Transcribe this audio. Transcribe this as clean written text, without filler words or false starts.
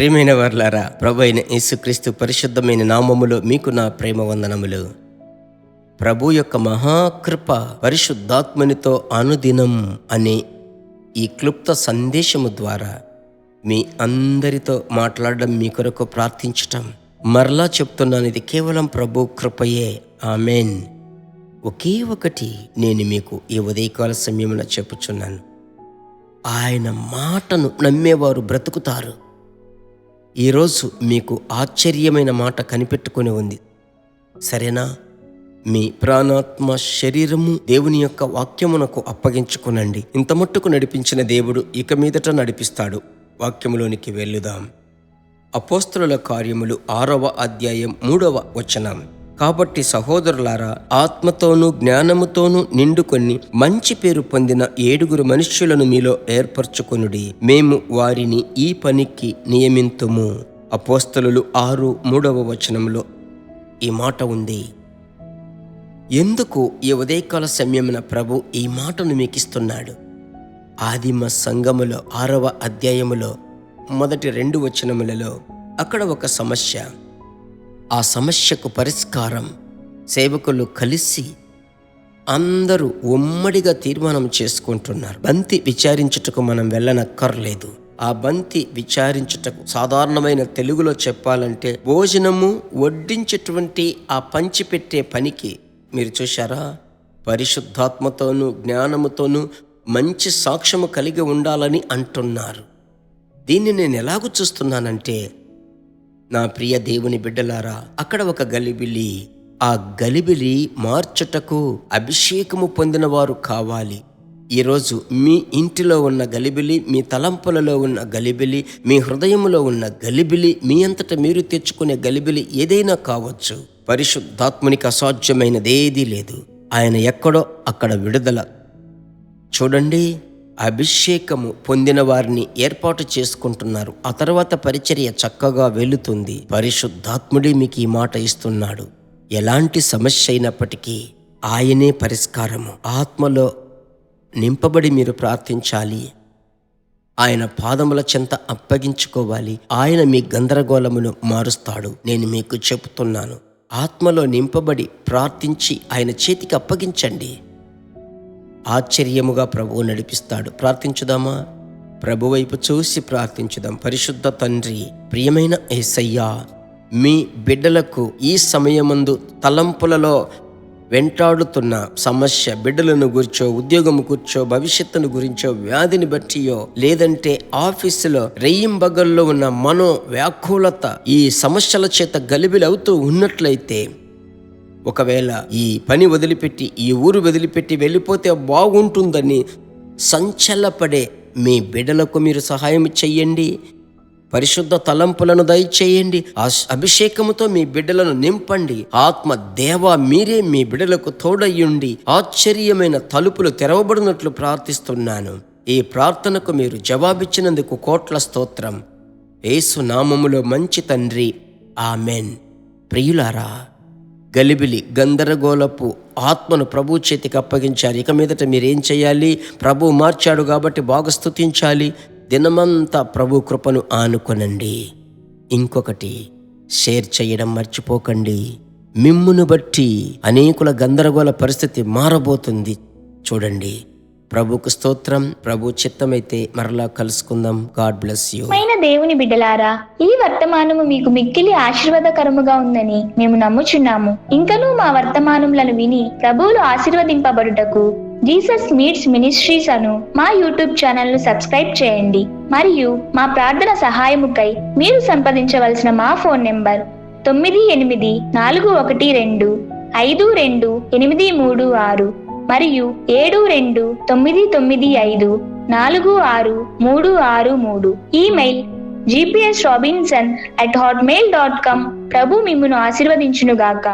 ప్రియమైన వారలారా, ప్రభు అయిన యేసుక్రీస్తు పరిశుద్ధమైన నామములో మీకు నా ప్రేమ వందనములు. ప్రభు యొక్క మహాకృప పరిశుద్ధాత్మనితో అనుదినం అనే ఈ క్లుప్త సందేశము ద్వారా మీ అందరితో మాట్లాడడం, మీ కొరకు ప్రార్థించటం, మరలా చెప్తున్నాను, ఇది కేవలం ప్రభు కృపయే. ఆమెన్. ఒకే ఒకటి నేను మీకు ఈ ఉదయకాల సమయంలో చెప్పుచున్నాను. ఆయన మాటను నమ్మేవారు బ్రతుకుతారు. ఈరోజు మీకు ఆశ్చర్యమైన మాట కనిపెట్టుకుని ఉంది, సరేనా? మీ ప్రాణాత్మ శరీరము దేవుని యొక్క వాక్యమునకు అప్పగించుకునండి. ఇంత మట్టుకు నడిపించిన దేవుడు ఇక మీదట నడిపిస్తాడు. వాక్యములోనికి వెళ్ళుదాం. అపోస్తలుల కార్యములు 6వ అధ్యాయం 3వ వచనం. కాబట్టి సహోదరులారా, ఆత్మతోనూ జ్ఞానముతోనూ నిండుకొని మంచి పేరు పొందిన 7 మనుష్యులను మీలో ఏర్పరచుకొనుడి. మేము వారిని ఈ పనికి నియమింతుము. అపోస్తలులు 6:3వ వచనంలో ఈ మాట ఉంది. ఎందుకు ఈ ఉదయకాల సమయమున ప్రభు ఈ మాటను మీకిస్తున్నాడు? ఆదిమ సంఘములో 6వ అధ్యాయములో మొదటి 2 వచనములలో అక్కడ ఒక సమస్య. ఆ సమస్యకు పరిష్కారం సేవకులు కలిసి అందరూ ఉమ్మడిగా తీర్మానం చేసుకుంటున్నారు. బంతి విచారించుటకు మనం వెళ్ళనక్కర్లేదు. ఆ బంతి విచారించుటకు సాధారణమైన తెలుగులో చెప్పాలంటే భోజనము వడ్డించేటువంటి ఆ పంచిపెట్టే పనికి మీరు చూశారా? పరిశుద్ధాత్మతోనూ జ్ఞానముతోనూ మంచి సాక్ష్యము కలిగి ఉండాలని అంటున్నారు. దీన్ని నేను ఎలాగూ చూస్తున్నానంటే, నా ప్రియ దేవుని బిడ్డలారా, అక్కడ ఒక గలిబిలి. ఆ గలిబిలి మార్చుటకు అభిషేకము పొందిన వారు కావాలి. ఈరోజు మీ ఇంటిలో ఉన్న గలిబిలి, మీ తలంపులలో ఉన్న గలిబిలి, మీ హృదయంలో ఉన్న గలిబిలి, మీ అంతటా మీరు తెచ్చుకునే గలిబిలి ఏదైనా కావచ్చు. పరిశుద్ధాత్మునికి అసాధ్యమైనదేదీ లేదు. ఆయన ఎక్కడో అక్కడ విడుదల. చూడండి, అభిషేకము పొందిన వారిని ఏర్పాటు చేసుకుంటున్నారు. ఆ తర్వాత పరిచర్య చక్కగా వెళుతుంది. పరిశుద్ధాత్ముడే మీకు ఈ మాట ఇస్తున్నాడు. ఎలాంటి సమస్య అయినప్పటికీ ఆయనే పరిష్కారము. ఆత్మలో నింపబడి మీరు ప్రార్థించాలి. ఆయన పాదముల చెంత అప్పగించుకోవాలి. ఆయన మీ గందరగోళమును మారుస్తాడు. నేను మీకు చెబుతున్నాను, ఆత్మలో నింపబడి ప్రార్థించి ఆయన చేతికి అప్పగించండి. ఆశ్చర్యముగా ప్రభువు నడిపిస్తాడు. ప్రార్థించుదామా? ప్రభు వైపు చూసి ప్రార్థించుదాం. పరిశుద్ధ తండ్రి, ప్రియమైన యేసయ్యా, మీ బిడ్డలకు ఈ సమయమందు తలంపులలో వెంటాడుతున్న సమస్య, బిడ్డలను గురించో, ఉద్యోగము గురించో, భవిష్యత్తును గురించో, వ్యాధిని బట్టియో, లేదంటే ఆఫీసులో రెయ్యింబగల్లో ఉన్న మనో వ్యాకులత, ఈ సమస్యల చేత గలిబిలి అవుతూ ఉన్నట్లయితే, ఒకవేళ ఈ పని వదిలిపెట్టి, ఈ ఊరు వదిలిపెట్టి వెళ్ళిపోతే బాగుంటుందని సంచలపడే మీ బిడ్డలకు మీరు సహాయం చెయ్యండి. పరిశుద్ధ తలంపులను దయచేయండి. ఆ అభిషేకముతో మీ బిడ్డలను నింపండి. ఆత్మ దేవా, మీరే మీ బిడ్డలకు తోడయ్యుండి ఆశ్చర్యమైన తలుపులు తెరవబడినట్లు ప్రార్థిస్తున్నాను. ఈ ప్రార్థనకు మీరు జవాబిచ్చినందుకు కోట్ల స్తోత్రం. యేసు నామములో మంచి తండ్రి, ఆమెన్. ప్రియులారా, గలిబిలి, గందరగోళపు ఆత్మను ప్రభు చేతికి అప్పగించారు. ఇక మీదట మీరేం చేయాలి? ప్రభు మార్చాడు కాబట్టి బాగా స్తుతించాలి. దినమంతా ప్రభు కృపను ఆనుకొనండి. ఇంకొకటి, షేర్ చేయడం మర్చిపోకండి. మిమ్మును బట్టి అనేకుల గందరగోళ పరిస్థితి మారబోతుంది. చూడండి. ప్రభుకు స్తోత్రం. ప్రభు చిత్తమైతే మరలా కలుసుకుందాం. God bless you. దేవుని బిడ్డలారా, ఈ వర్తమానము మీకు మిక్కిలి ఆశీర్వాదకరముగా ఉందని మేము నమ్ముచున్నాము. ఇంకనూ మా వర్తమానములను విని ప్రభువులు ఆశీర్వదింపబడుటకు జీసస్ మీట్స్ మినిస్ట్రీస్ అను మా యూట్యూబ్ ఛానల్ ను సబ్స్క్రైబ్ చేయండి. మరియు మా ప్రార్థన సహాయముకై మీరు సంప్రదించవలసిన మా ఫోన్ నెంబర్ 9841425286 మరియు 7299546363. Email gpsrobinson@hotmail.com. ప్రభు మిమ్మును ఆశీర్వదించునుగాక.